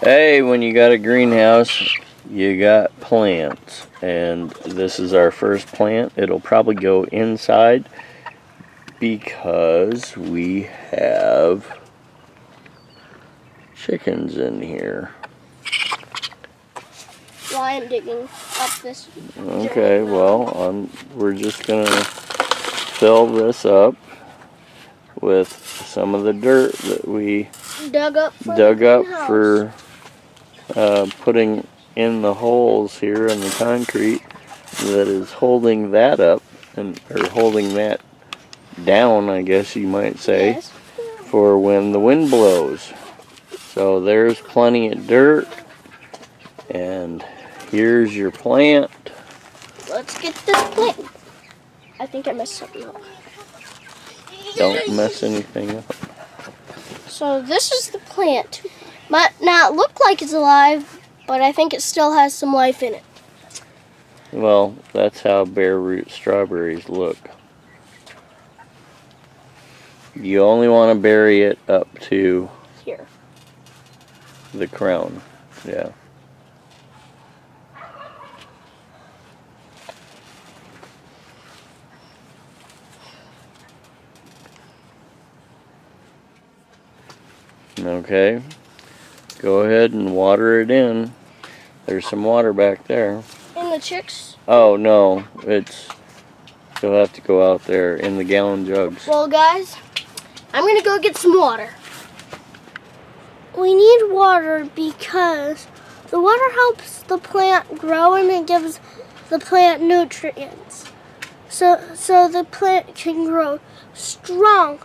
Hey, when you got a greenhouse, you got plants. And this is our first plant. It'll probably go inside because we have chickens in here. Well, I am digging up this. Okay, well, we're just going to fill this up with some of the dirt that we dug up for putting in the holes here in the concrete that is holding that up, or holding that down, I guess you might say, yes, for when the wind blows. So there's plenty of dirt, and here's your plant. Let's get this plant. I think I messed something up. Don't mess anything up. So this is the plant. Might not look like it's alive, but I think it still has some life in it. Well, that's how bare root strawberries look. You only want to bury it up to Here. the crown. Yeah. Okay. Go ahead and water it in. There's some water back there. In the chicks? Oh no, you'll have to go out there in the gallon jugs. Well guys, I'm gonna go get some water. We need water because the water helps the plant grow and it gives the plant nutrients. So the plant can grow strong.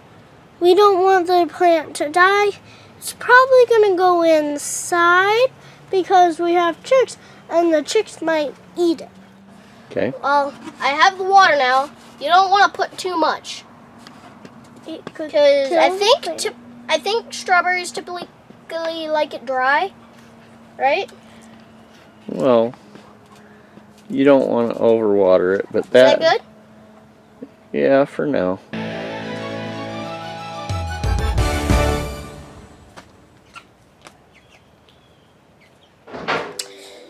We don't want the plant to die. It's probably gonna go inside because we have chicks and the chicks might eat it. Okay. Well, I have the water now. You don't want to put too much. Because I think strawberries typically like it dry, right? Well, you don't want to overwater it, but Is that good? Yeah, for now.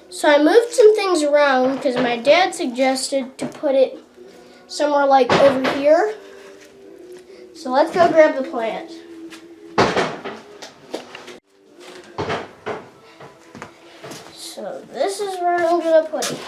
So I moved some things around because my dad suggested to put it somewhere like over here. So let's go grab the plant. So this is where I'm gonna put it.